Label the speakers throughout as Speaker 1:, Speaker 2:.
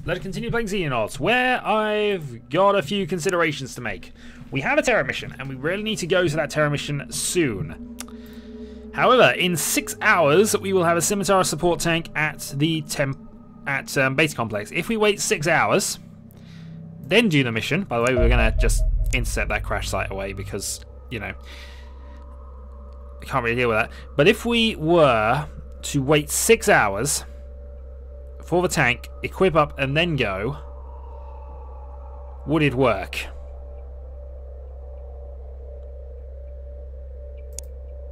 Speaker 1: let's continue playing Xenonauts, where I've got a few considerations to make. We have a terror mission, and we really need to go to that terror mission soon. However, in 6 hours, we will have a scimitar support tank at the base complex. If we wait 6 hours, then do the mission. By the way, we're going to just intercept that crash site away because, you know, I can't really deal with that. But if we were to wait 6 hours for the tank, equip up, and then go, would it work?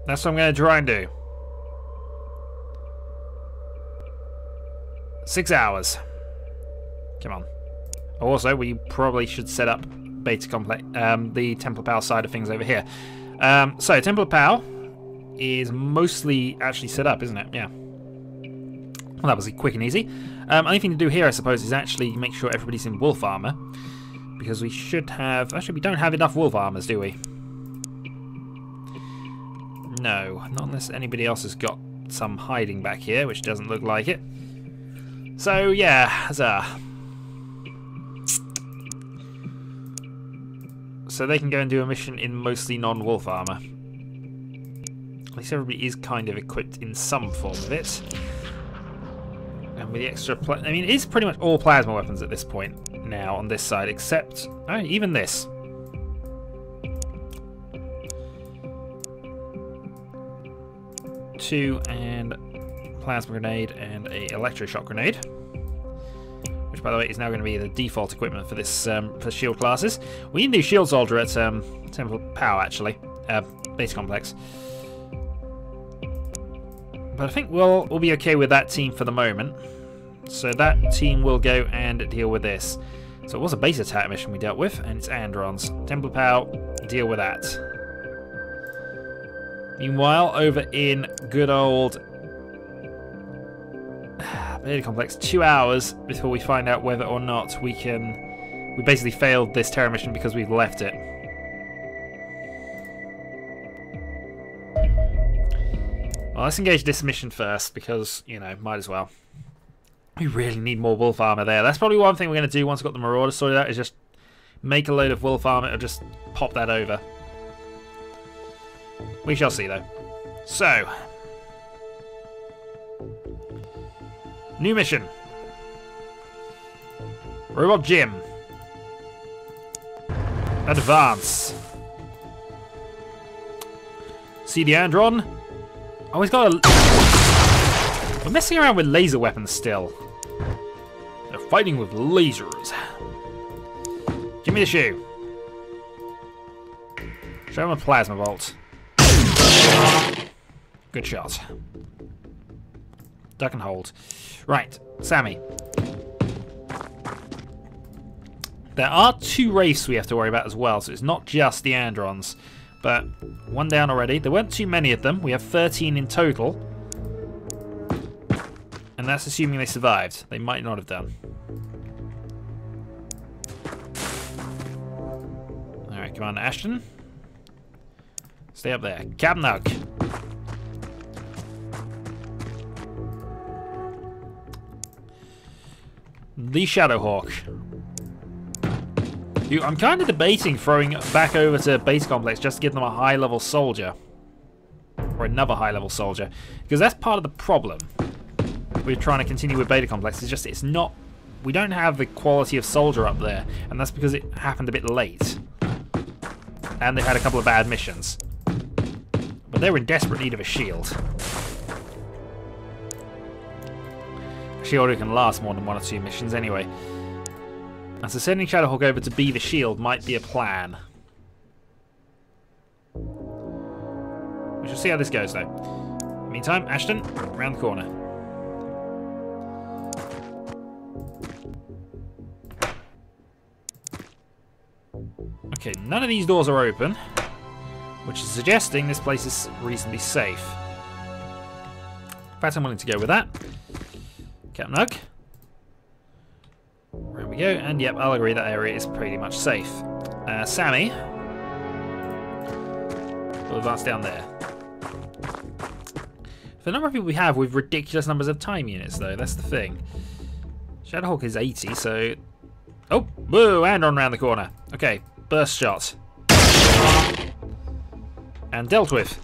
Speaker 1: That's what I'm going to try and do. 6 hours. Come on. Also, we probably should set up beta complex, the Templar Pal side of things over here. So, Templar Pal is mostly actually set up, isn't it? Yeah. Well, that was quick and easy. Only thing to do here, I suppose, is actually make sure everybody's in wolf armor. Because we should have... Actually, we don't have enough wolf armors, do we? No, not unless anybody else has got some hiding back here, which doesn't look like it. So, yeah, huzzah. So they can go and do a mission in mostly non-wolf armor. At least everybody is kind of equipped in some form of it. And with the extra... I mean, it is pretty much all plasma weapons at this point now on this side, except... Oh, even this. Two and plasma grenade and a electroshock grenade, which, by the way, is now going to be the default equipment for this for shield classes. We can do shield soldier at Templar Pal, actually, base complex. But I think we'll be okay with that team for the moment. So that team will go and deal with this. So it was a base attack mission we dealt with, and it's Androns. Templar Pal, deal with that. Meanwhile, over in good old beta complex, 2 hours before we find out whether or not we can... We basically failed this terror mission because we've left it. Well, let's engage this mission first because, you know, might as well. We really need more wolf armor there. That's probably one thing we're going to do once we've got the Marauder sorted out, is just make a load of wolf armor or just pop that over. We shall see, though. So, new mission. Robot Gym. Advance. See the Andron? Oh, he's got a... We're messing around with laser weapons still. They're fighting with lasers. Give me the shoe. Show him a plasma bolt. Good shot. Duck and hold. Right, Sammy. There are 2 wraiths we have to worry about as well, so it's not just the Androns. But one down already. There weren't too many of them. We have 13 in total. And that's assuming they survived. They might not have done. Alright, Commander Ashton. Stay up there. Capnug. The Shadowhawk. I'm kind of debating throwing back over to base complex just to give them a high-level soldier. Or another high-level soldier. Because that's part of the problem we're trying to continue with beta complex. It's just, it's not... We don't have the quality of soldier up there. And that's because it happened a bit late. And they had a couple of bad missions. But they were in desperate need of a shield. A shield can last more than 1 or 2 missions anyway. And so sending Shadowhawk over to be the shield might be a plan. We shall see how this goes, though. Meantime, Ashton, round the corner. Okay, none of these doors are open, which is suggesting this place is reasonably safe. In fact, I'm willing to go with that. Capnug. There we go, and yep, I'll agree that area is pretty much safe. Sammy will advance down there. For the number of people we have with ridiculous numbers of time units, though, that's the thing. Shadowhawk is 80, so... Oh, whoa, and on around the corner. Okay, burst shot. And dealt with.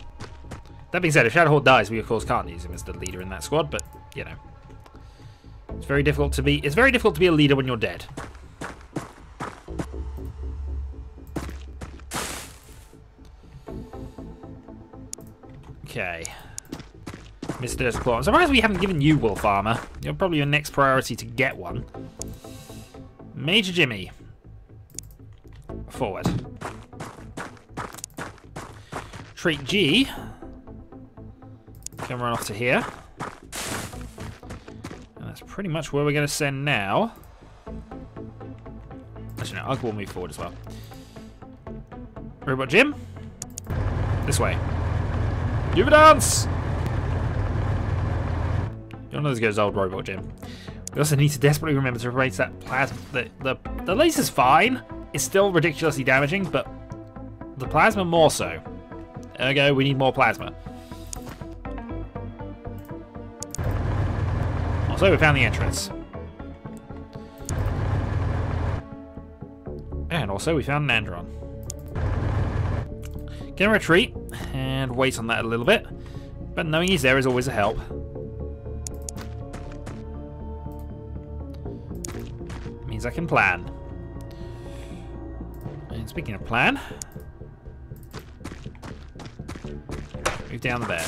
Speaker 1: That being said, if Shadowhawk dies, we of course can't use him as the leader in that squad, but, you know. It's very difficult to be a leader when you're dead. Okay. Mr. Claw. I'm surprised we haven't given you wolf armor. You're probably your next priority to get one. Major Jimmy. Forward. Trait G. Can run off to here. And that's pretty much where we're going to send now. Actually, no, Ugg will move forward as well. Robot Jim. This way. Give a dance! You're not as good as old Robot Jim. We also need to desperately remember to replace that plasma. The laser's fine. It's still ridiculously damaging, but the plasma more so. Ergo, we need more plasma. Also, we found the entrance. And also, we found an Andron. Gonna retreat and wait on that a little bit, but knowing he's there is always a help. Means I can plan. And speaking of plan, move down there.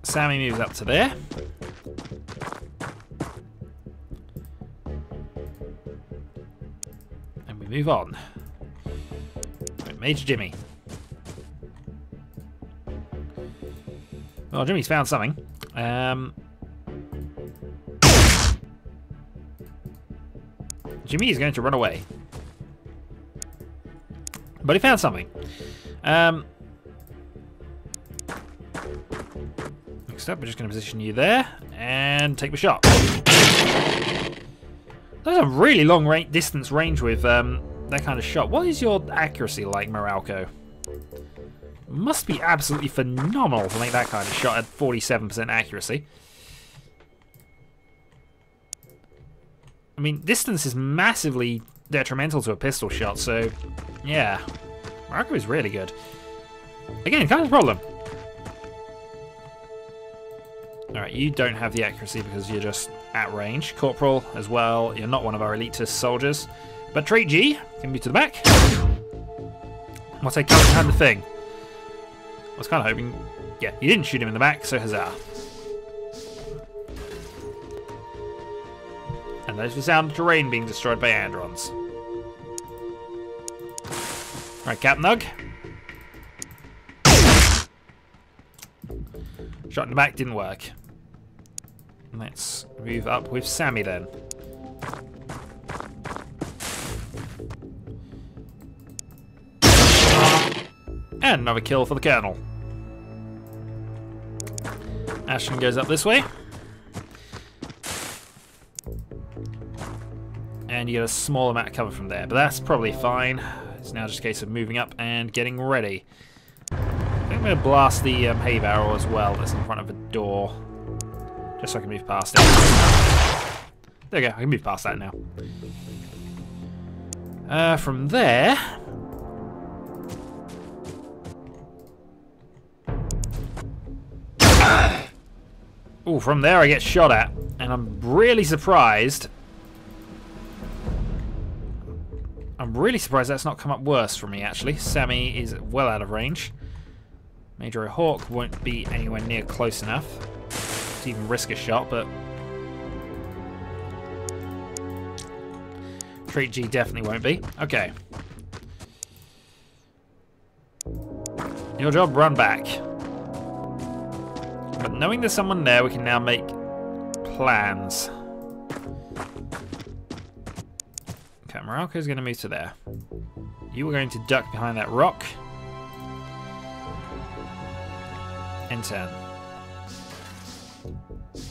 Speaker 1: Sammy moves up to there. Move on. Right, Major Jimmy. Well, Jimmy's found something. Jimmy is going to run away. But he found something. Next up, we're just going to position you there and take the shot. That's a really long distance range with that kind of shot. What is your accuracy like, Moralco? Must be absolutely phenomenal to make that kind of shot at 47% accuracy. I mean, distance is massively detrimental to a pistol shot, so yeah. Moralco is really good. Again, kind of a problem. Alright, you don't have the accuracy because you're just at range. Corporal as well, you're not one of our elitist soldiers. But Trait G, can move to the back. What I can't have the thing. I was kind of hoping... Yeah, you didn't shoot him in the back, so huzzah. And there's the sound of terrain being destroyed by Androns. Right, Captain Ugg. Shot in the back didn't work. Let's move up with Sammy then. And another kill for the Colonel. Ashton goes up this way. And you get a small amount of cover from there, but that's probably fine. It's now just a case of moving up and getting ready. I think I'm going to blast the hay barrel as well that's in front of the door. Just so I can move past it. There we go, I can move past that now. From there... Ooh, from there I get shot at, and I'm really surprised. I'm really surprised that's not come up worse for me, actually. Sammy is well out of range. Major Hawk won't be anywhere near close enough to even risk a shot, but... Trait G definitely won't be. Okay. Your job, run back. But knowing there's someone there, we can now make plans. Okay, Moralco's going to move to there. You are going to duck behind that rock. And turn.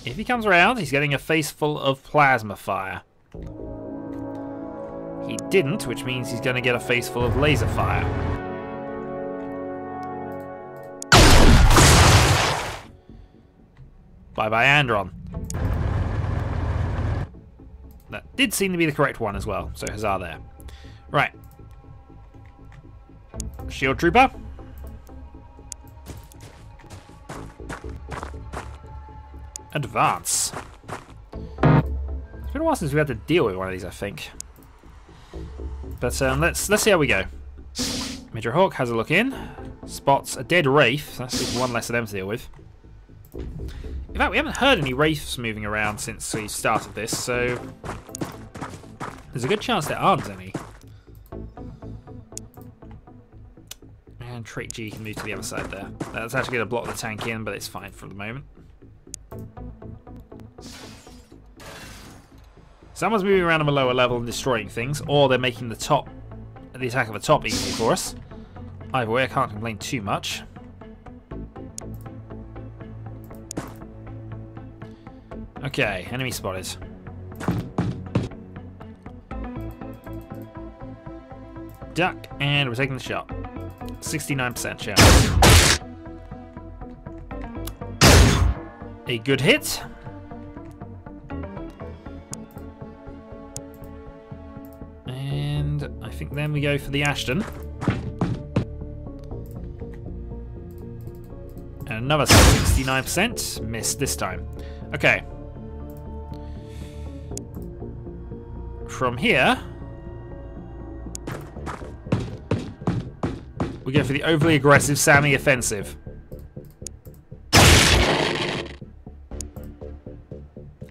Speaker 1: If he comes around, he's getting a face full of plasma fire. He didn't, which means he's going to get a face full of laser fire. Bye-bye, Andron. That did seem to be the correct one as well, so huzzah there. Right. Shield Trooper. Advance. It's been a while since we had to deal with one of these, I think. But let's see how we go. Major Hawk has a look in. Spots a dead Wraith. That's just one less of them to deal with. In fact, we haven't heard any Wraiths moving around since we started this, so there's a good chance there aren't any. And Trait G can move to the other side there. That's actually going to block the tank in, but it's fine for the moment. Someone's moving around on a lower level and destroying things, or they're making the attack of the top easy for us. Either way, I can't complain too much. Okay, enemy spotted. Duck, and we're taking the shot. 69% chance. A good hit. And I think then we go for the Ashton. And another 69%. Missed this time. Okay. From here, we go for the overly aggressive Sammy offensive.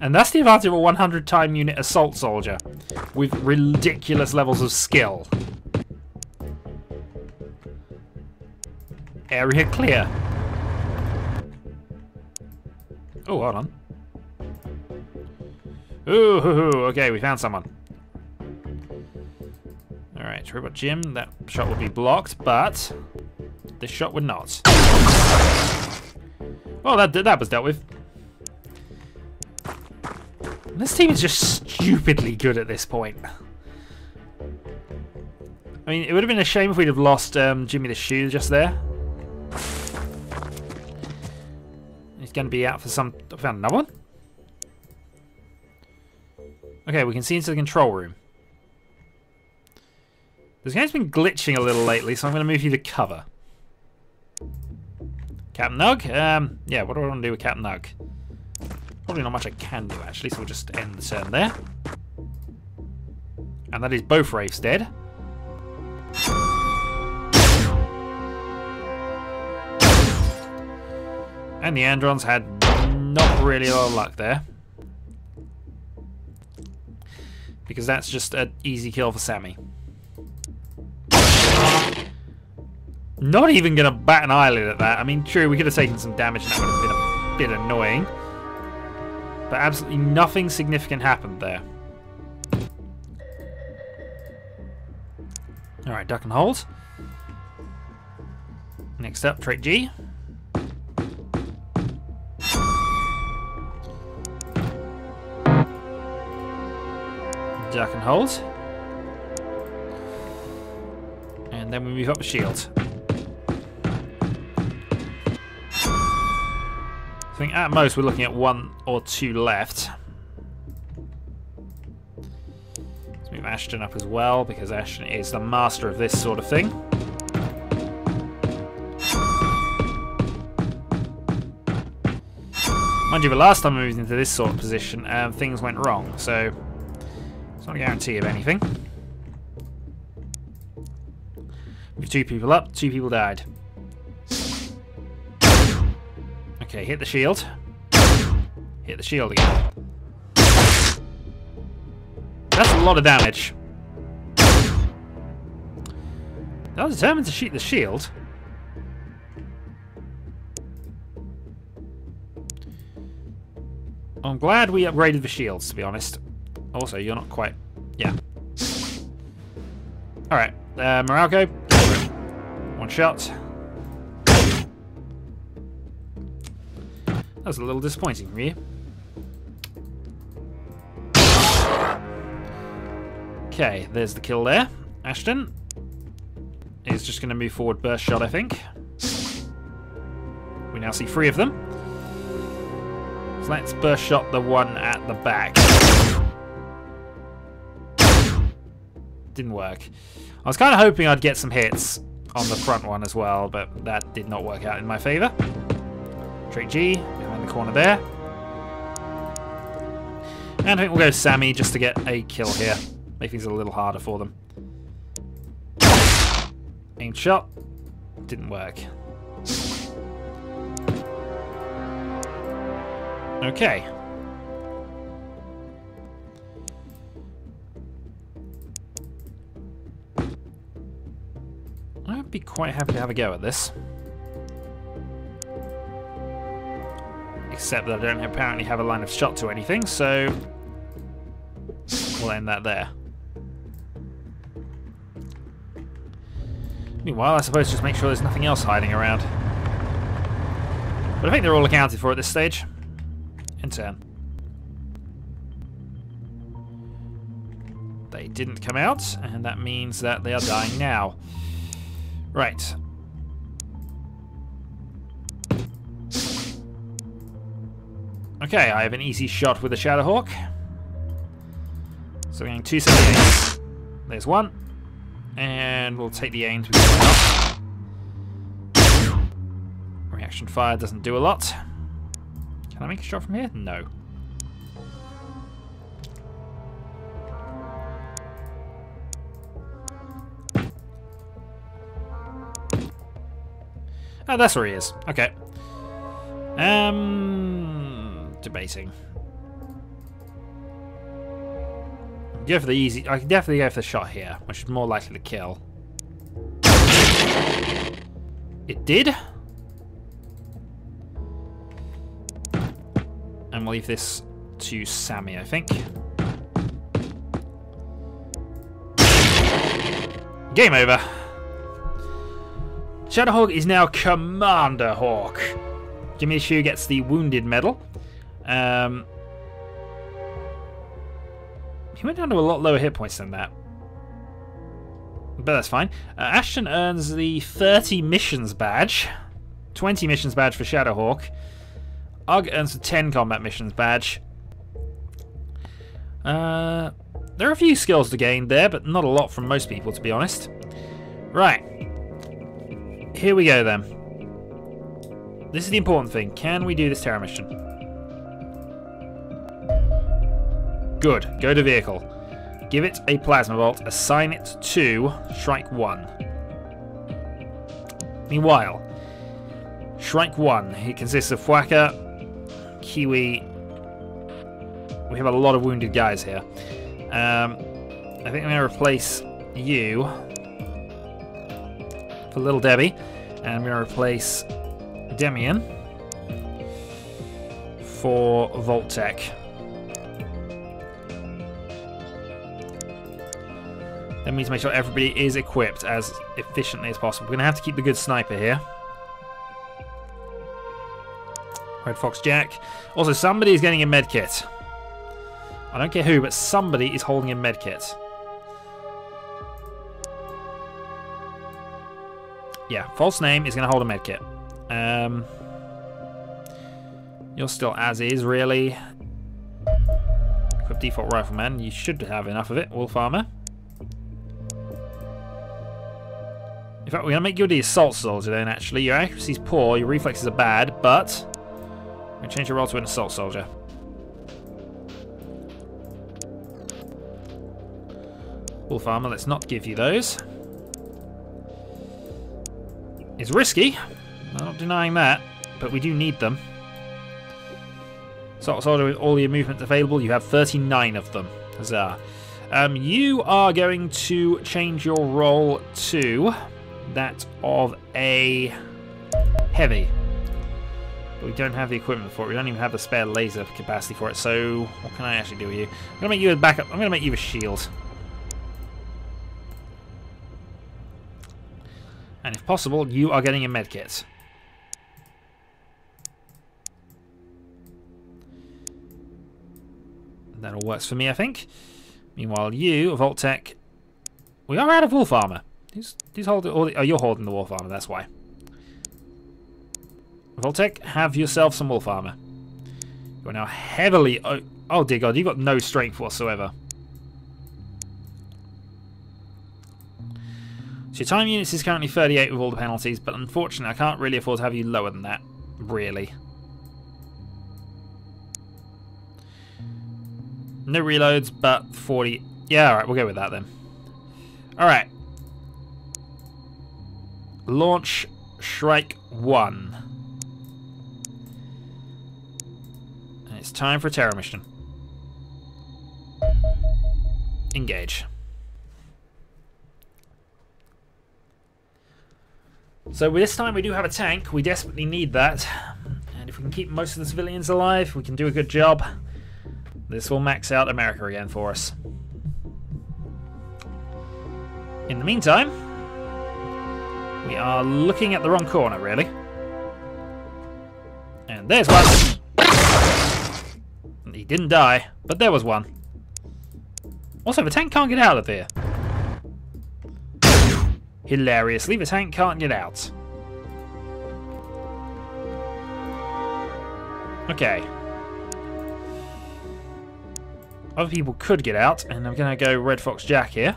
Speaker 1: And that's the advantage of a 100-time unit assault soldier with ridiculous levels of skill. Area clear. Oh, hold on. Ooh, okay, we found someone. Alright, Robot Jim, that shot would be blocked, but this shot would not. Oh, that was dealt with. This team is just stupidly good at this point. I mean, it would have been a shame if we'd have lost Jimmy the Shoe just there. He's going to be out for some... I found another one? Okay, we can see into the control room. This game's been glitching a little lately, so I'm going to move you to cover. Captain Nug? Yeah, what do I want to do with Captain Nug? Probably not much I can do, actually, so we'll just end the turn there. And that is both Wraiths dead. And the Androns had not really a lot of luck there. Because that's just an easy kill for Sammy. Not even going to bat an eyelid at that. I mean, true, we could have taken some damage and that would have been a bit annoying. But absolutely nothing significant happened there. Alright, duck and hold. Next up, Trait G. Duck and hold. And then we move up the shield. I think at most we're looking at 1 or 2 left. Let's move Ashton up as well, because Ashton is the master of this sort of thing. Mind you, the last time we moved into this sort of position, things went wrong, so it's not a guarantee of anything. With 2 people up, 2 people died. Okay, hit the shield. Hit the shield again. That's a lot of damage. I was determined to shoot the shield. I'm glad we upgraded the shields, to be honest. Also, you're not quite... Yeah. Alright, Moralco. 1 shot. That was a little disappointing from you. Okay, there's the kill there. Ashton is just going to move forward burst shot, I think. We now see 3 of them. So let's burst shot the one at the back. Didn't work. I was kind of hoping I'd get some hits on the front one as well, but that did not work out in my favour. Trait G, behind the corner there. And I think we'll go Sammy just to get a kill here. Make things a little harder for them. Aimed shot. Didn't work. Okay. I'd be quite happy to have a go at this. Except that I don't apparently have a line of shot to anything, so we'll end that there. Meanwhile, I suppose just make sure there's nothing else hiding around. But I think they're all accounted for at this stage. In turn. They didn't come out, and that means that they are dying now. Right. Okay, I have an easy shot with the Shadowhawk. So we're getting 278. There's one. And we'll take the aim to be up. Reaction fire doesn't do a lot. Can I make a shot from here? No. Oh, that's where he is. Okay. Debating. Go for the easy. I can definitely go for the shot here, which is more likely to kill. It did. And we'll leave this to Sammy, I think. Game over. Shadowhawk is now Commander Hawk. Jimmy Shu gets the Wounded Medal. He went down to a lot lower hit points than that. But that's fine. Ashton earns the 30 missions badge. 20 missions badge for Shadowhawk. Ugg earns the 10 combat missions badge. There are a few skills to gain there, but not a lot from most people, to be honest. Right. Here we go, then. This is the important thing. Can we do this terror mission? Good. Go to vehicle. Give it a plasma bolt. Assign it to Shrike 1. Meanwhile, Shrike 1. It consists of Fuaka, Kiwi. We have a lot of wounded guys here. I think I'm going to replace you for Little Debbie. And I'm going to replace Demian for Voltec. That means make sure everybody is equipped as efficiently as possible. We're going to have to keep the good sniper here. Red Fox Jack. Also, somebody is getting a medkit. I don't care who, but somebody is holding a medkit. Yeah, false name is going to hold a medkit. You're still as is, really. Equip default rifleman. You should have enough of it. Wolf armor. In fact, we're going to make you the assault soldier then, actually. Your accuracy's poor, your reflexes are bad, but we're going to change your role to an assault soldier. Wolf armor, let's not give you those. It's risky. I'm not denying that, but we do need them. Assault soldier with all your movement available. You have 39 of them. Huzzah. You are going to change your role to that of a heavy. But we don't have the equipment for it. We don't even have the spare laser capacity for it. So what can I actually do with you? I'm going to make you a backup. I'm going to make you a shield. And if possible, you are getting a medkit. That all works for me, I think. Meanwhile, you, Voltec, we are out of wolf armor. Who's holding? Oh, you're holding the wolf armor. That's why. Voltec, have yourself some wolf armor. We're now heavily... Oh dear God, you've got no strength whatsoever. So your time units is currently 38 with all the penalties, but unfortunately I can't really afford to have you lower than that, really. No reloads, but 40... Yeah, alright, we'll go with that then. Alright. Launch Shrike 1. And it's time for a terror mission. Engage. So this time we do have a tank. We desperately need that. And if we can keep most of the civilians alive, we can do a good job. This will max out America again for us. In the meantime, we are looking at the wrong corner, really. And there's one. He didn't die, but there was one. Also, the tank can't get out of there. Hilariously, the tank can't get out. Okay. Other people could get out, and I'm going to go Red Fox Jack here.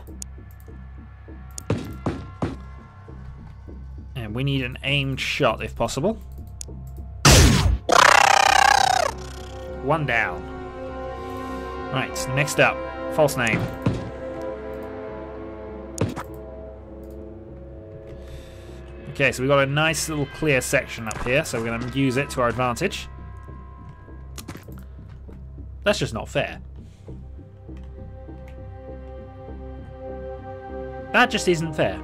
Speaker 1: And we need an aimed shot if possible. One down. Right, next up. False name. Okay, so we've got a nice little clear section up here, so we're going to use it to our advantage. That's just not fair. That just isn't fair.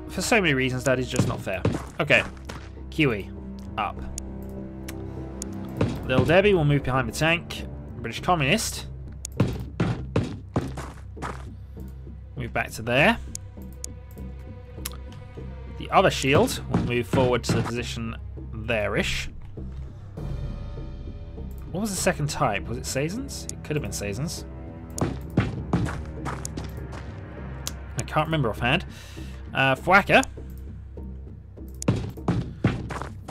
Speaker 1: For so many reasons, that is just not fair. Okay, Kiwi, up. Little Debbie will move behind the tank. British Communist. Move back to there. The other shield will move forward to the position there-ish. What was the second type? Was it Sazens? It could have been Sazens. I can't remember offhand. Fwacker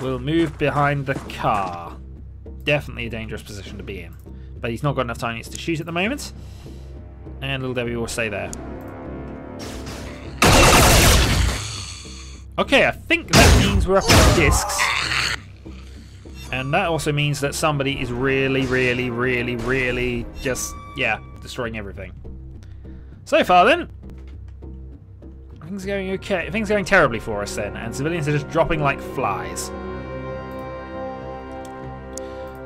Speaker 1: will move behind the car. Definitely a dangerous position to be in. But he's not got enough time to shoot at the moment. And Little Debbie will stay there. Okay, I think that means we're up to discs. And that also means that somebody is really just, yeah, destroying everything. So far then, things are going okay. Things are going terribly for us then, and civilians are just dropping like flies.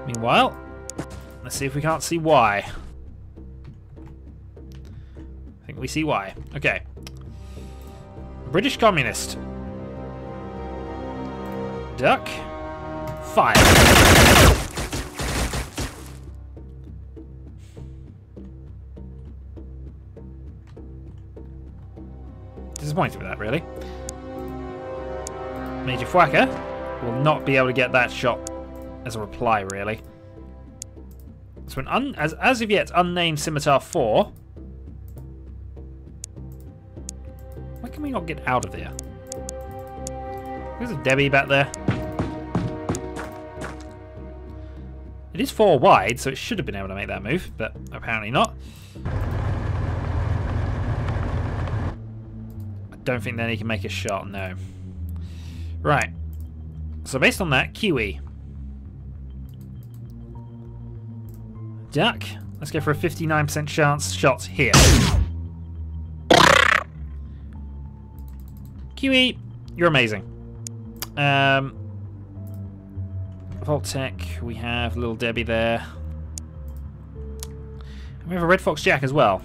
Speaker 1: Meanwhile, let's see if we can't see why. I think we see why. Okay. British Communist. Duck. Fire. Disappointed with that, really. Major Fwacker will not be able to get that shot as a reply, really. So an as of yet unnamed Scimitar 4. Why can we not get out of there? There's a Debbie back there. It is 4 wide, so it should have been able to make that move, but apparently not. I don't think then he can make a shot, no. Right. So based on that, Kiwi. Duck. Let's go for a 59% chance shot here. Kiwi, you're amazing. Voltec, we have Little Debbie there. And we have a Red Fox Jack as well,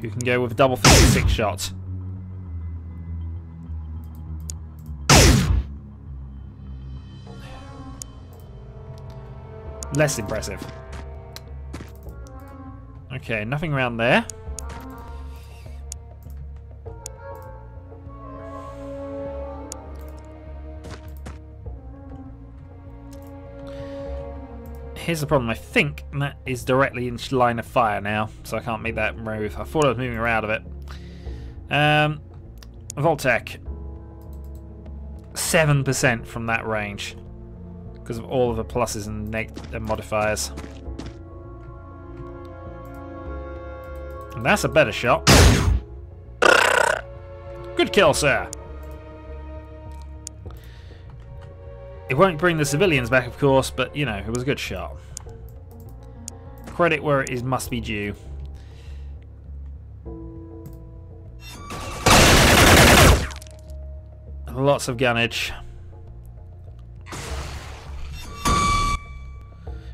Speaker 1: who can go with a double 56 shot. Less impressive. Okay, nothing around there. Here's the problem, I think that is directly in line of fire now, so I can't make that move. I thought I was moving her out of it. Voltec. 7% from that range. because of all of the pluses and modifiers. And that's a better shot. Good kill, sir. It won't bring the civilians back, of course, but, you know, it was a good shot. Credit where it is must be due. Lots of gunnage.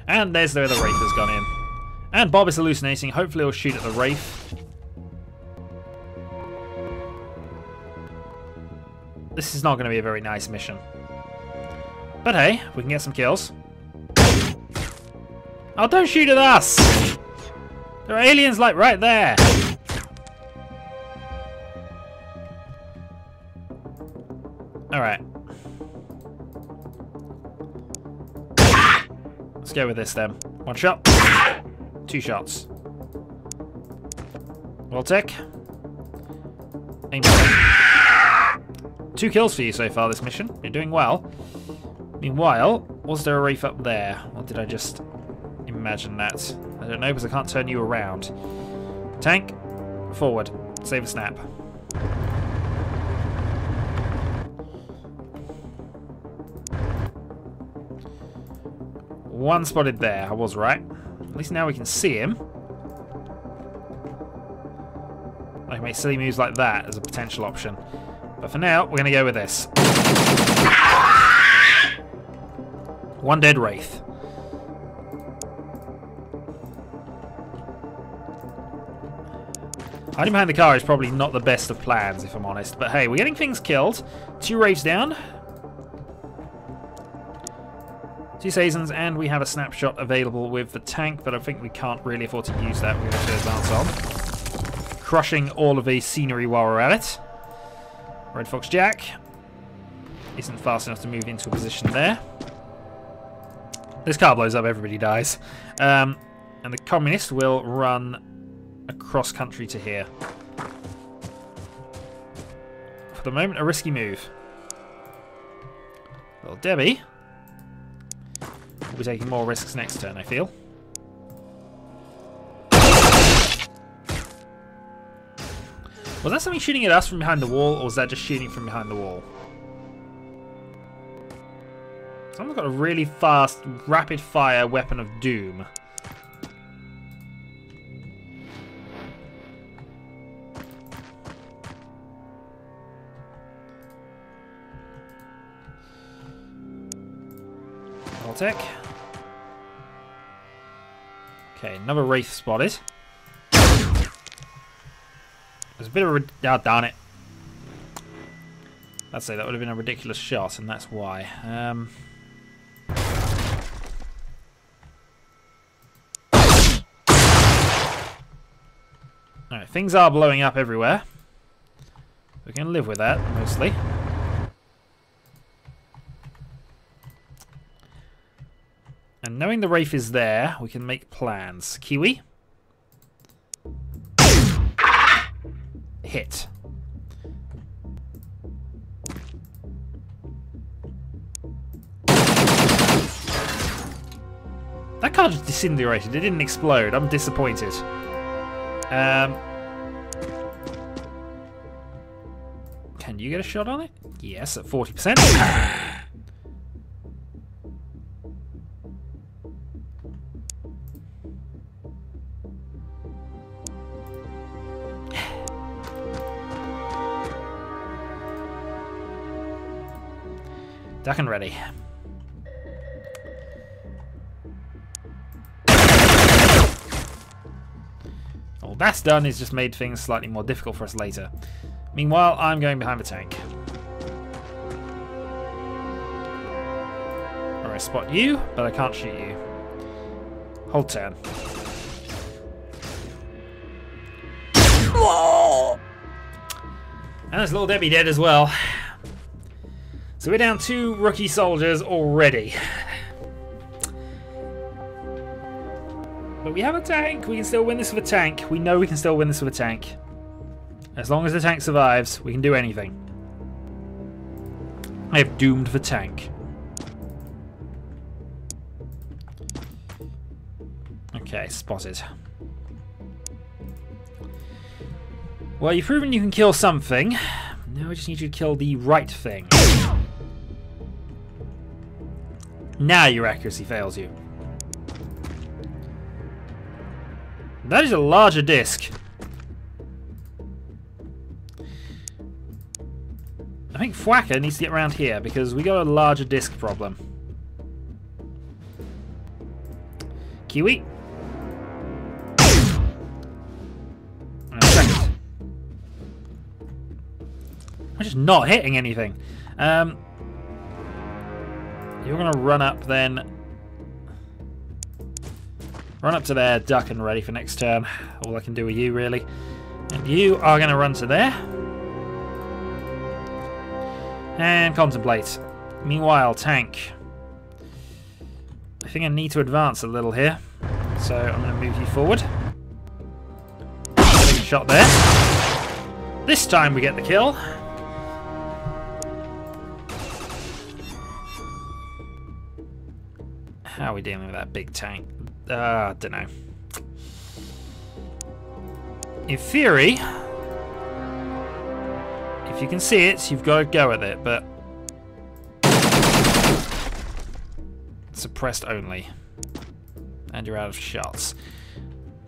Speaker 1: And there's where the Wraith has gone in. And Bob is hallucinating. Hopefully he'll shoot at the Wraith. This is not going to be a very nice mission. But hey, we can get some kills. Oh, don't shoot at us! There are aliens, like, right there! Alright. Let's go with this then. One shot. 2 shots. Voltec. Aim. 2 kills for you so far this mission. You're doing well. Meanwhile, was there a Wraith up there? Or did I just imagine that? I don't know because I can't turn you around. Tank. Forward. Save a snap. One spotted there. I was right. At least now we can see him. I can make silly moves like that as a potential option. But for now, we're going to go with this. One dead Wraith. Hiding behind the car is probably not the best of plans, if I'm honest. But hey, we're getting things killed. 2 Wraiths down. 2 Sazens, and we have a snapshot available with the tank, but I think we can't really afford to use that. We're going to advance on. Crushing all of the scenery while we're at it. Red Fox Jack isn't fast enough to move into a position there. This car blows up, everybody dies. And the communist will run across country to here. For the moment, a risky move. Little Debbie will be taking more risks next turn, I feel. Was that something shooting at us from behind the wall, or was that just shooting from behind the wall? Someone's got a really fast, rapid-fire weapon of doom. Voltec. Okay, another Wraith spotted. There's a bit of a... Oh, darn it. I'd say that would have been a ridiculous shot, and that's why. Alright, things are blowing up everywhere. We can live with that, mostly. And knowing the Wraith is there, we can make plans. Kiwi. Hit. That car just disintegrated. It didn't explode. I'm disappointed. Can you get a shot on it? Yes, at 40%. Duck and ready. All that's done is just made things slightly more difficult for us later. Meanwhile, I'm going behind the tank. Or I spot you, but I can't shoot you. Hold turn. And there's little Debbie dead as well. So we're down 2 rookie soldiers already. But we have a tank. We can still win this with a tank. We know we can still win this with a tank. As long as the tank survives, we can do anything. I have doomed the tank. Okay, spotted. Well, you've proven you can kill something. Now I just need you to kill the right thing. Now your accuracy fails you. That is a larger disc. I think Thwacker needs to get around here because we got a larger disc problem. Kiwi. And a second. I'm just not hitting anything. You're going to run up then. Run up to there, duck and ready for next turn. All I can do with you, really. And you are going to run to there. And contemplate. Meanwhile, tank. I think I need to advance a little here. So I'm going to move you forward. Big shot there. This time we get the kill. How are we dealing with that big tank? I don't know. In theory, if you can see it, you've got to go with it, but suppressed only. And you're out of shots.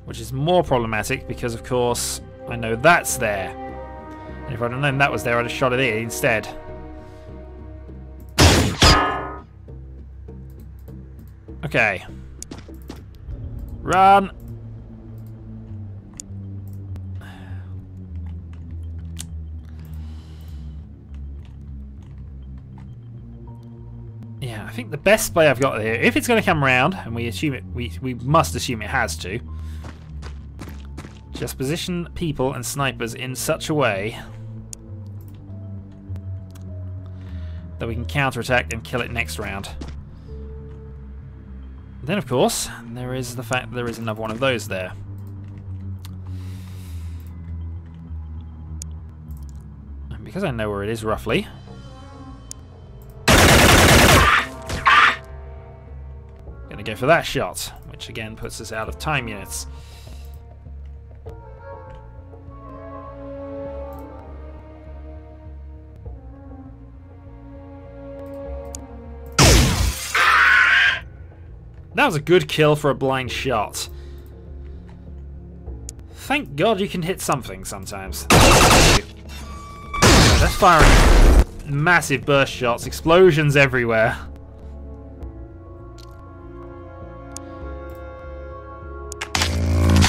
Speaker 1: Which is more problematic because, of course, I know that's there. And if I'd have known that was there, I'd have shot it in instead. Okay. Run! Yeah, I think the best play I've got here, if it's going to come round, and we assume it, we must assume it has to, just position people and snipers in such a way that we can counterattack and kill it next round. Then, of course, there is the fact that there is another one of those there. And because I know where it is roughly, I'm going to go for that shot, which again puts us out of time units. That was a good kill for a blind shot. Thank God you can hit something sometimes. That's firing massive burst shots, explosions everywhere.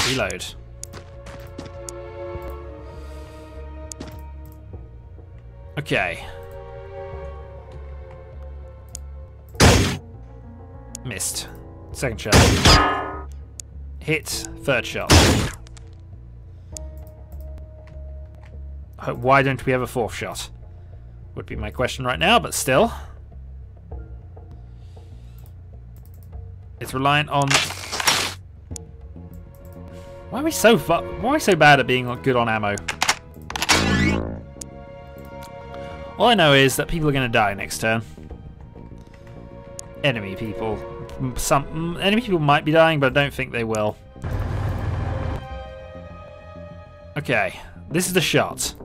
Speaker 1: Reload. Okay. Missed. Second shot. Hit. Third shot. Why don't we have a fourth shot? Would be my question right now, but still. It's reliant on... Why are we so bad at being good on ammo? All I know is that people are going to die next turn. Enemy people. Some enemy people might be dying, but I don't think they will. Okay, this is the shot.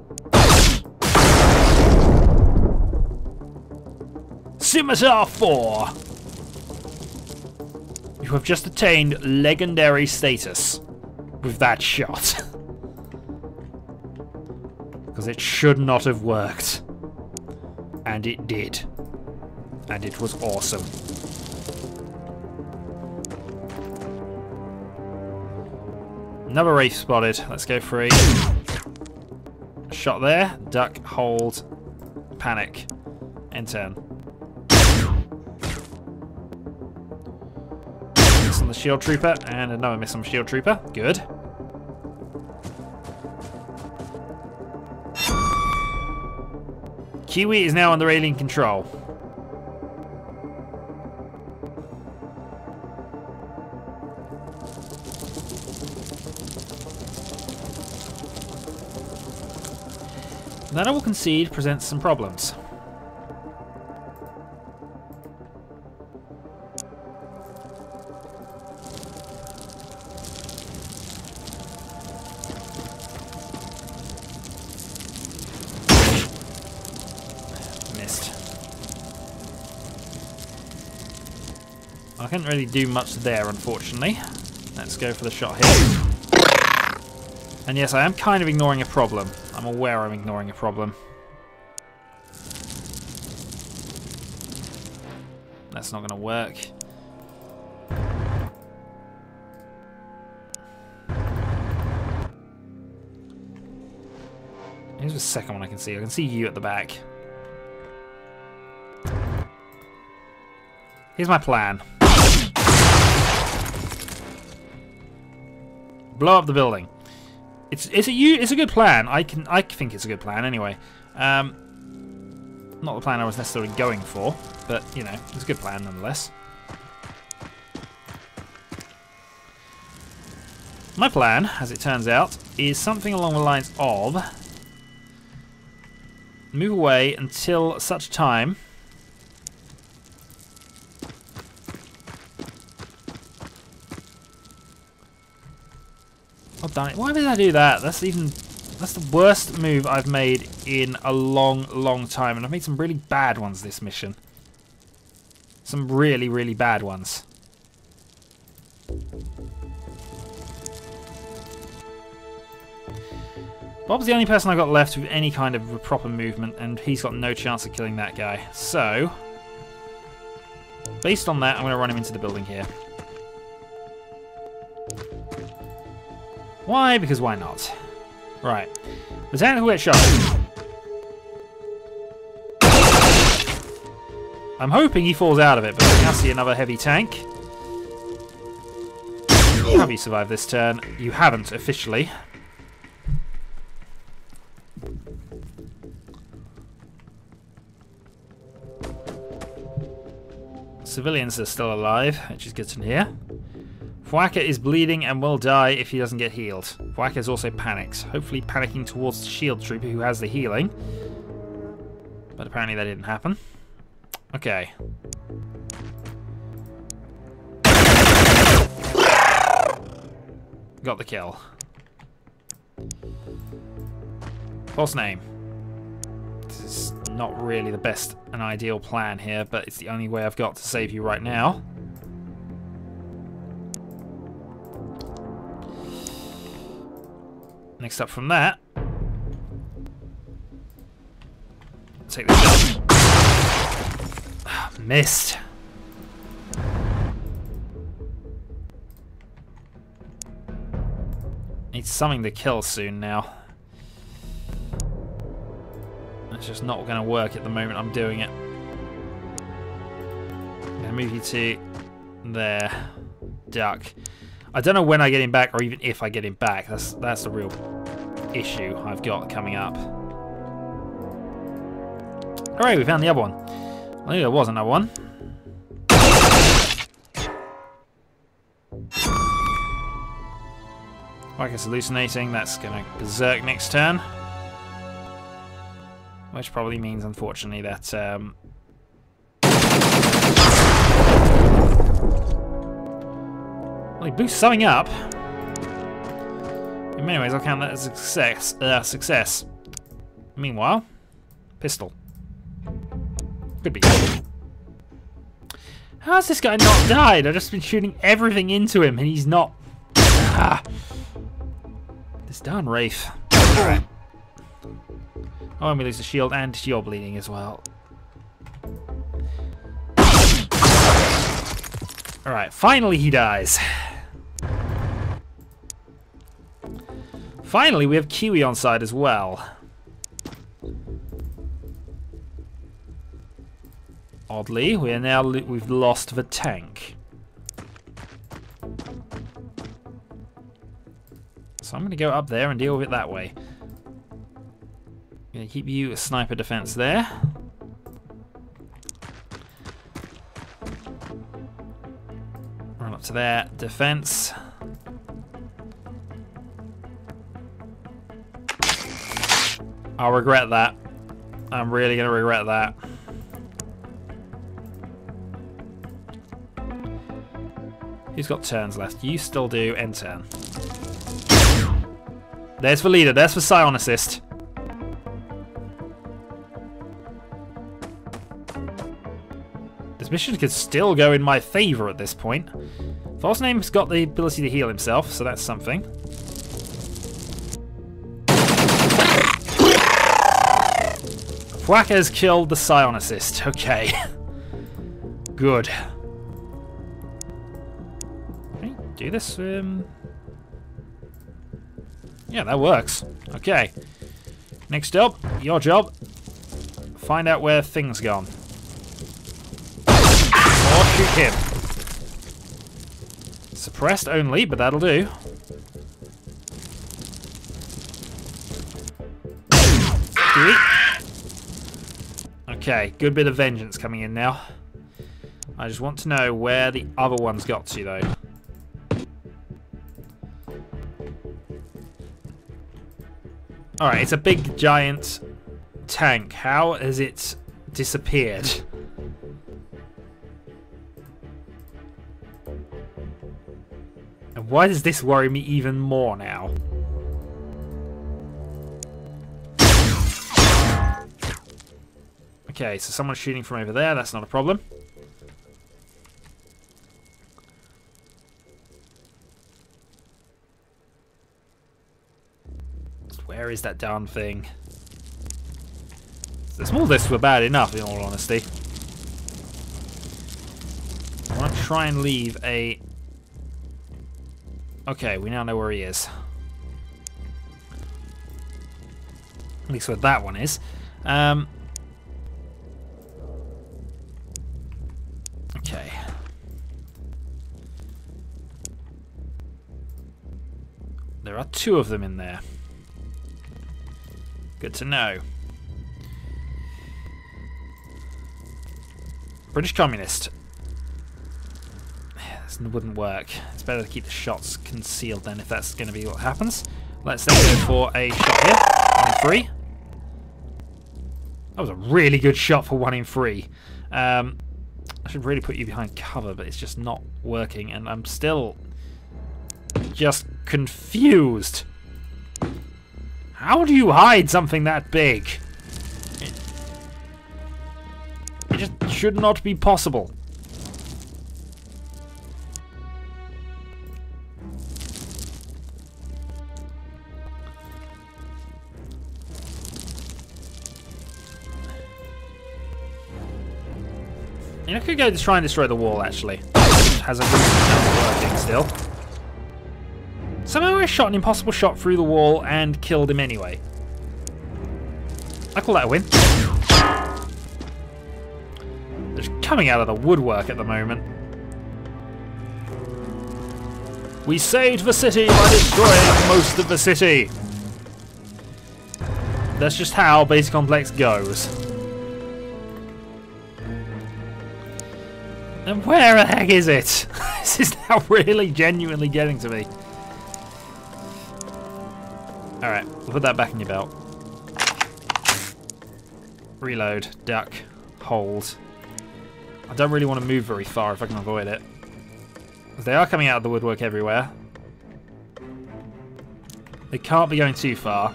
Speaker 1: Scimitar 4! You have just attained legendary status with that shot. Because it should not have worked. And it did. And it was awesome. Another Wraith spotted. Let's go for a shot there. Duck, hold, panic, end turn. Miss on the shield trooper, and another miss on the shield trooper. Good. Kiwi is now under alien control. That I will concede presents some problems. I couldn't really do much there, unfortunately. Let's go for the shot here. And yes, I am kind of ignoring a problem. I'm aware I'm ignoring a problem. That's not going to work. Here's the second one I can see. I can see you at the back. Here's my plan. Blow up the building. It's a good plan. I think it's a good plan anyway. Not the plan I was necessarily going for, but you know, it's a good plan nonetheless. My plan, as it turns out, is something along the lines of move away until such time oh darn it, why did I do that? That's the worst move I've made in a long time, and I've made some really bad ones this mission. Some really bad ones. Bob's the only person I've got left with any kind of proper movement, and he's got no chance of killing that guy. So, based on that, I'm going to run him into the building here. Why? Because why not? Right. Lieutenant Wet Shot. I'm hoping he falls out of it, but I now see another heavy tank. Have you survived this turn? You haven't, officially. Civilians are still alive, which is good to hear. Fwaka is bleeding and will die if he doesn't get healed. Fwaka is also panicked, hopefully panicking towards the shield trooper who has the healing. But apparently that didn't happen. Okay. Got the kill. False name. This is not really the best and ideal plan here, but it's the only way I've got to save you right now. Next up from that, take this shot. Oh, missed. Need something to kill soon now. It's just not going to work at the moment I'm doing it. I'm going to move you to there. Duck. I don't know when I get him back, or even if I get him back. That's the real issue I've got coming up. Alright, we found the other one. I knew there was another one. Like it's hallucinating, that's going to berserk next turn. Which probably means, unfortunately, that well, he boosts something up. In many ways, I'll count that as a success. Meanwhile, pistol. Could be. How has this guy not died? I've just been shooting everything into him, and he's not. Ah. This darn Wraith. Alright. Oh, and we lose the shield, and you're bleeding as well. Alright, finally he dies. Finally, we have Kiwi on side as well. Oddly, we've lost the tank. So I'm going to go up there and deal with it that way. I'm going to keep you a sniper defense there. Run up to there, defense. I'll regret that. I'm really going to regret that. Who's got turns left? You still do. End turn. There's for leader. There's for Scion assist. This mission could still go in my favour at this point. False Name's got the ability to heal himself, so that's something. Thwack has killed the psionicist. Okay. Good. Can I do this? Yeah, that works. Okay. Next up, your job. Find out where things gone. Or shoot him. Suppressed only, but that'll do. Okay, good bit of vengeance coming in now. I just want to know where the other one's got to, though. Alright, it's a big, giant tank. How has it disappeared? And why does this worry me even more now? Okay, so someone's shooting from over there. That's not a problem. Where is that darn thing? The small discs were bad enough, in all honesty. I want to try and leave a... Okay, we now know where he is. At least where that one is. Okay. There are two of them in there. Good to know. British Communist. This wouldn't work. It's better to keep the shots concealed then if that's going to be what happens. Let's then go for a shot here. 1 in 3. That was a really good shot for 1 in 3. I should really put you behind cover, but it's just not working, and I'm still just confused. How do you hide something that big? It just should not be possible. You know, I could go to try and destroy the wall, actually. It has a good chance of working still. Somehow I shot an impossible shot through the wall and killed him anyway. I call that a win. They're just coming out of the woodwork at the moment. We saved the city by destroying most of the city. That's just how Base Complex goes. And where the heck is it? This is now really genuinely getting to me. Alright, we'll put that back in your belt. Reload, duck, hold. I don't really want to move very far if I can avoid it. They are coming out of the woodwork everywhere. They can't be going too far.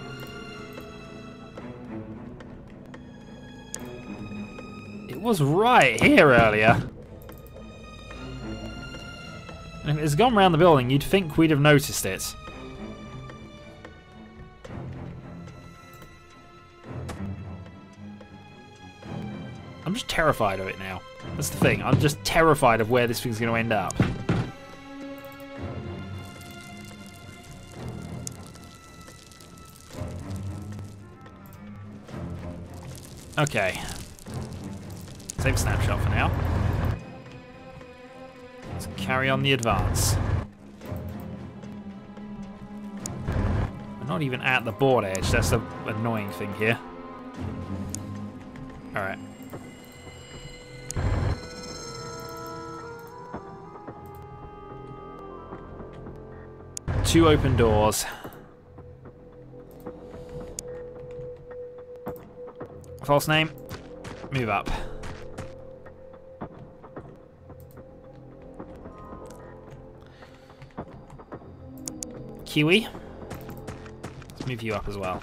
Speaker 1: It was right here earlier. And if it has gone round the building, you'd think we'd have noticed it. I'm just terrified of it now. That's the thing. I'm just terrified of where this thing's going to end up. Okay. Save snapshot for now. Let's carry on the advance. We're not even at the board edge. That's the annoying thing here. Alright. Two open doors. False name. Move up. Kiwi. Let's move you up as well.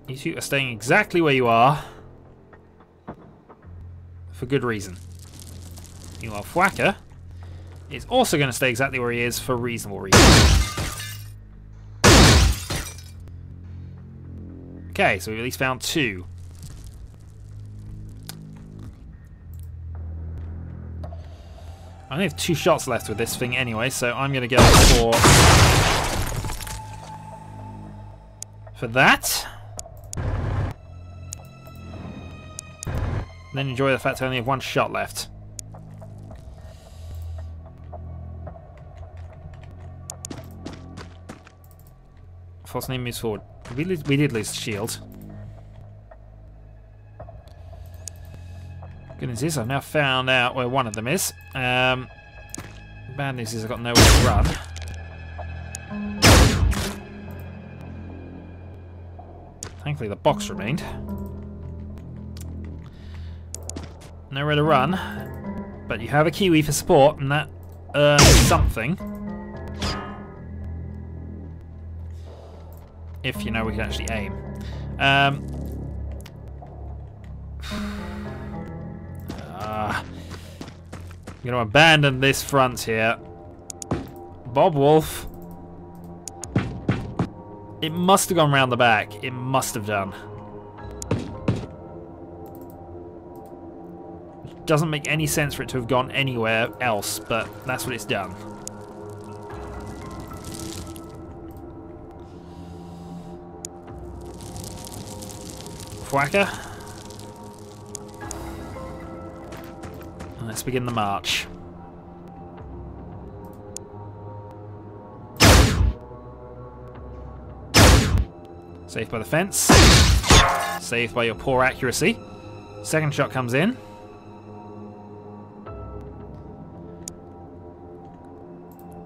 Speaker 1: You two are staying exactly where you are. For good reason. Meanwhile, Fwacker is also going to stay exactly where he is for reasonable reasons. Okay, so we've at least found 2. I only have 2 shots left with this thing anyway, so I'm going to go for that. Then enjoy the fact I only have 1 shot left. False name moves forward. We did lose the shield. Good news is I've now found out where one of them is. Bad news is I've got nowhere to run. Thankfully the box remained. Nowhere to run. But you have a Kiwi for support, and that earns something. If you know we can actually aim. I'm going to abandon this front here. Bob Wolf. It must have gone round the back. It must have done. It doesn't make any sense for it to have gone anywhere else, but that's what it's done. Whacker. Let's begin the march. Saved by the fence. Saved by your poor accuracy. Second shot comes in.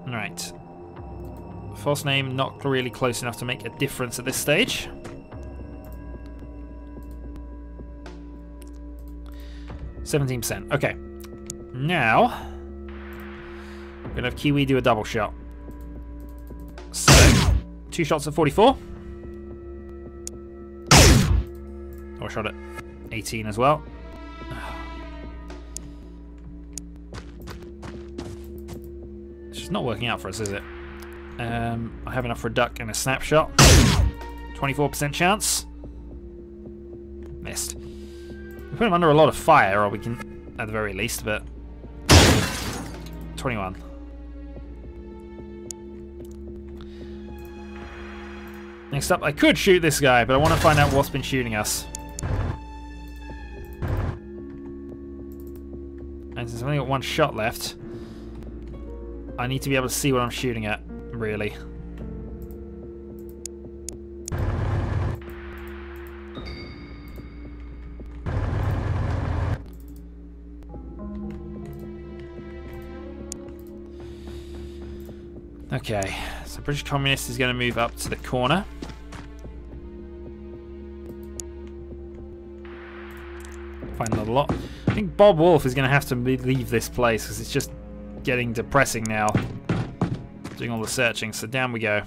Speaker 1: Alright. False name not really close enough to make a difference at this stage. 17%. Okay. Now, we're going to have Kiwi do a double shot. So, 2 shots at 44. Or shot at 18 as well. It's just not working out for us, is it? I have enough for a duck and a snapshot. 24% chance. Missed. We put him under a lot of fire, or we can, at the very least, but 21. Next up, I could shoot this guy, but I want to find out what's been shooting us. And since I've only got 1 shot left, I need to be able to see what I'm shooting at, really. Okay, so British Communist is going to move up to the corner. Find another lot. I think Bob Wolf is going to have to leave this place because it's just getting depressing now. Doing all the searching, so down we go.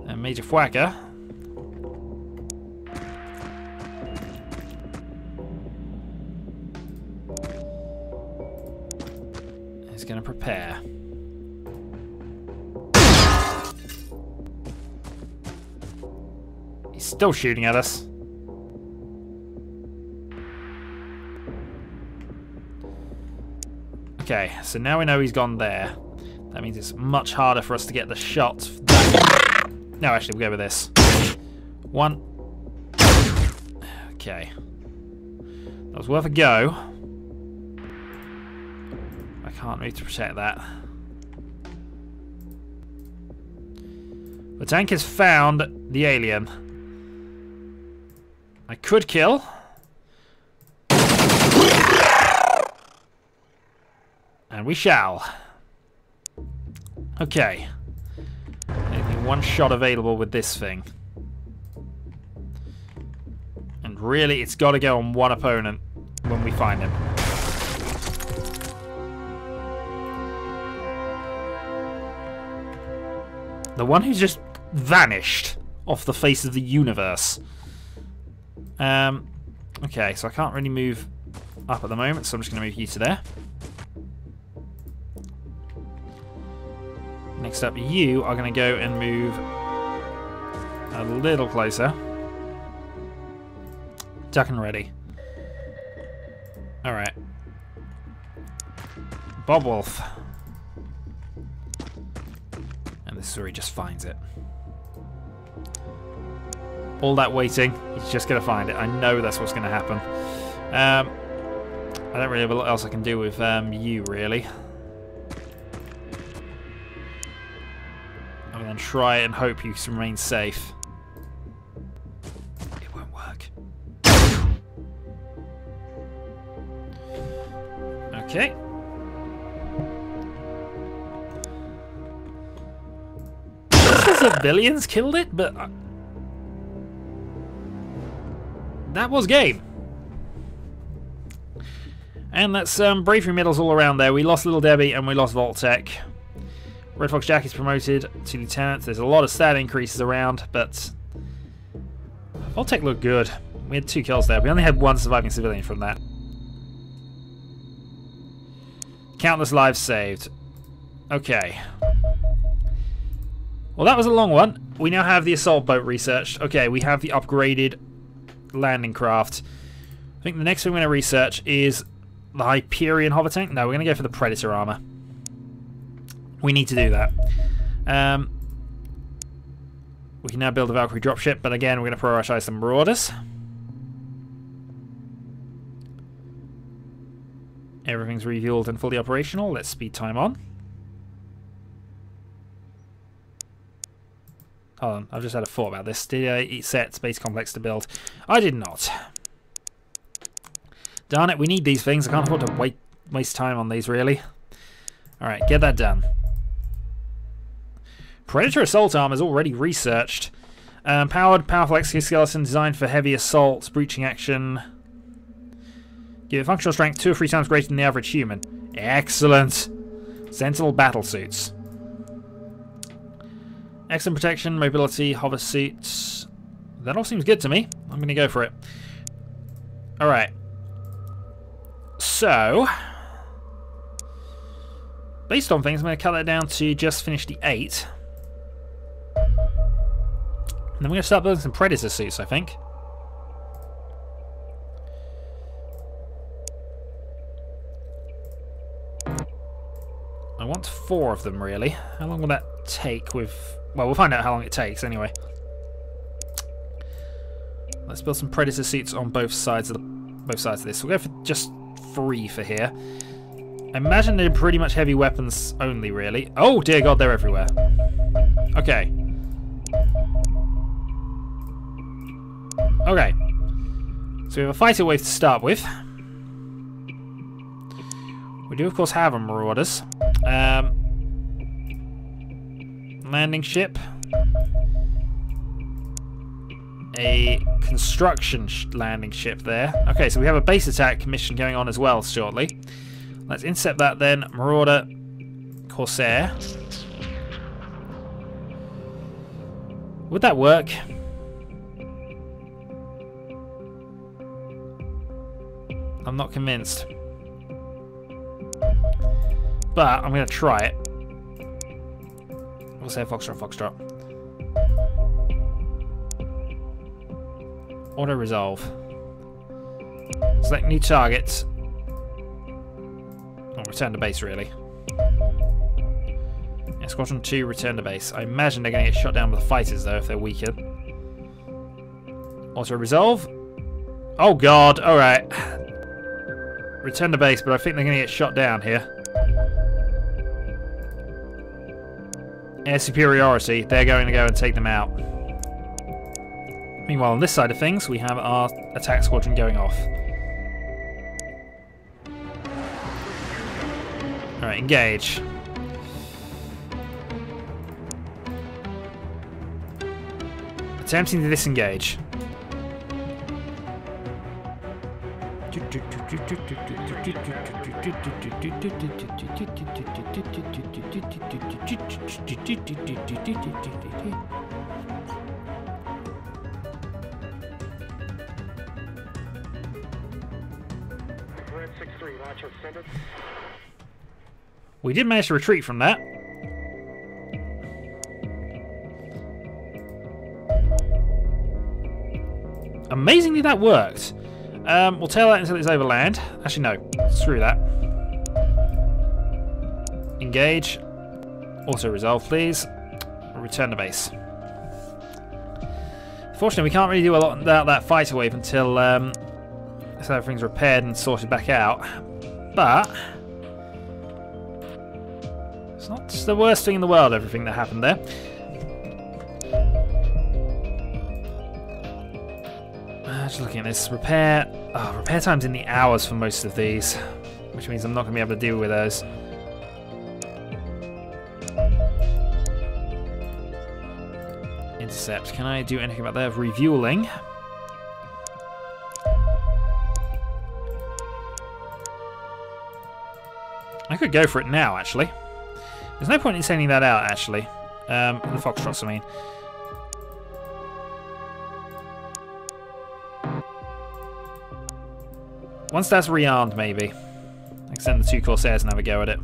Speaker 1: And Major Fwacker. Going to prepare. He's still shooting at us. Okay, so now we know he's gone there. That means it's much harder for us to get the shot. No, actually, we'll go with this. 1. Okay. That was worth a go. I can't move to protect that. The tank has found the alien. I could kill. And we shall. Okay. Only 1 shot available with this thing. And really, it's got to go on 1 opponent when we find him. The one who's just vanished off the face of the universe. Okay, so I can't really move up at the moment, so I'm just going to move you to there. Next up, you are going to go and move a little closer. Duck and ready. Alright. Bob Wolf. And this is where he just finds it. All that waiting, he's just going to find it. I know that's what's going to happen. I don't really have a lot else I can do with you, really. I'm going to try and hope you remain safe. It won't work. Okay. The civilians killed it, but... that was game. And that's bravery medals all around there. We lost Little Debbie and we lost Voltec. Red Fox Jack is promoted to lieutenant. There's a lot of stat increases around, but Voltec looked good. We had 2 kills there. We only had 1 surviving civilian from that. Countless lives saved. Okay. Well, that was a long one. We now have the assault boat researched. Okay, we have the upgraded landing craft. I think the next thing we're going to research is the Hyperion hover tank. No, we're going to go for the Predator armor. We need to do that. We can now build a Valkyrie dropship, but again, we're going to prioritize some Marauders. Everything's refueled and fully operational. Let's speed time on. Hold on, I've just had a thought about this. Did I set Space Complex to build? I did not. Darn it, we need these things. I can't afford to waste time on these, really. Alright, get that done. Predator assault armor is already researched. Powerful exoskeleton designed for heavy assaults, breaching action. Give it functional strength 2 or 3 times greater than the average human. Excellent. Sentinel battle suits. Excellent protection, mobility, hover suits. That all seems good to me. I'm going to go for it. Alright. So, based on things, I'm going to cut that down to just finish the 8. And then we're going to start building some Predator suits, I think. I want 4 of them, really. How long will that take with... well, we'll find out how long it takes, anyway. Let's build some Predator suits on both sides of this. We'll go for just 3 for here. I imagine they're pretty much heavy weapons only, really. Oh, dear God, they're everywhere. Okay. Okay. So we have a fighter wave to start with. We do, of course, have a Marauders. Landing ship. A construction landing ship there. Okay, so we have a base attack mission going on as well shortly. Let's intercept that then. Marauder, Corsair. Would that work? I'm not convinced. But I'm going to try it. We'll say Foxtrot, Foxtrot. Auto resolve. Select new target. Oh, return to base, really. Yeah, Squadron 2, return to base. I imagine they're going to get shot down by the fighters, though, if they're weaker. Auto resolve. Oh, God. Alright. Return to base, but I think they're going to get shot down here. Air superiority. They're going to go and take them out. Meanwhile, on this side of things, we have our attack squadron going off. Alright, engage. Attempting to disengage. We did manage to retreat from that. Amazingly, that worked. We'll tail that until it's over land. Actually, no. Screw that. Engage. Also resolve, please. Return to base. Fortunately, we can't really do a lot about that fighter wave until everything's repaired and sorted back out. But it's not the worst thing in the world, everything that happened there. Just looking at this repair. Oh, repair time's in the hours for most of these, which means I'm not going to be able to deal with those. Intercept. Can I do anything about that? Refueling. I could go for it now, actually. There's no point in sending that out, actually. The Foxtrots, I mean. Once that's rearmed, maybe. I can send the 2 Corsairs and have a go at it.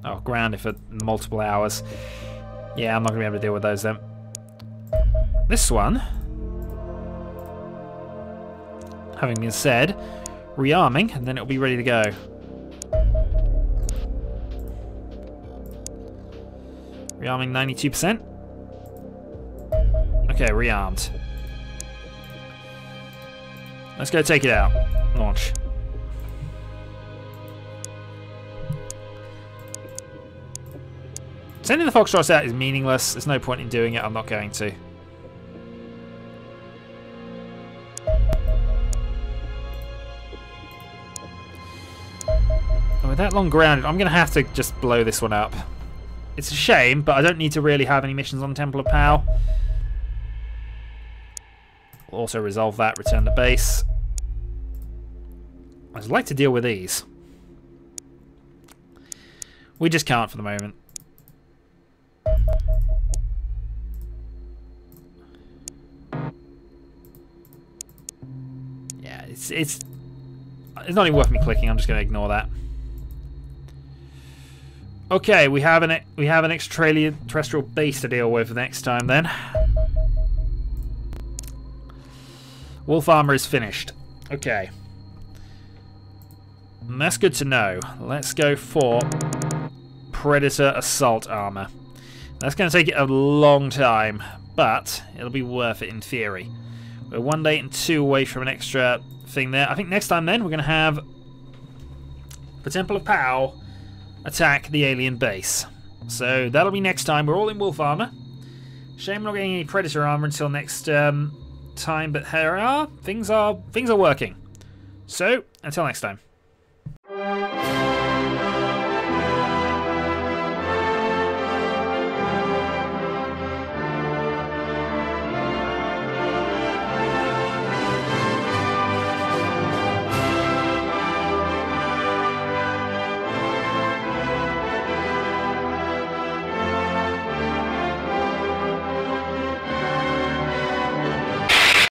Speaker 1: Oh, grounded for multiple hours. Yeah, I'm not going to be able to deal with those then. This one, having been said, rearming, and then it'll be ready to go. Rearming 92%. Okay, rearmed. Let's go take it out. Launch. Sending the Foxtrots out is meaningless. There's no point in doing it. I'm not going to. And with that long grounded, I'm going to have to just blow this one up. It's a shame, but I don't need to really have any missions on Temple of Pow. We'll also resolve that, return to base. I'd like to deal with these. We just can't for the moment. Yeah, it's not even worth me clicking. I'm just going to ignore that. Okay, we have an extraterrestrial base to deal with next time then. Wolf armor is finished. Okay. And that's good to know. Let's go for Predator Assault Armor. That's going to take it a long time, but it'll be worth it in theory. We're 1 day and 2 away from an extra thing there. I think next time then we're going to have the Temple of Pow attack the alien base. So that'll be next time. We're all in wolf armor. Shame we're not getting any Predator armor until next time, but here are things are working. So until next time.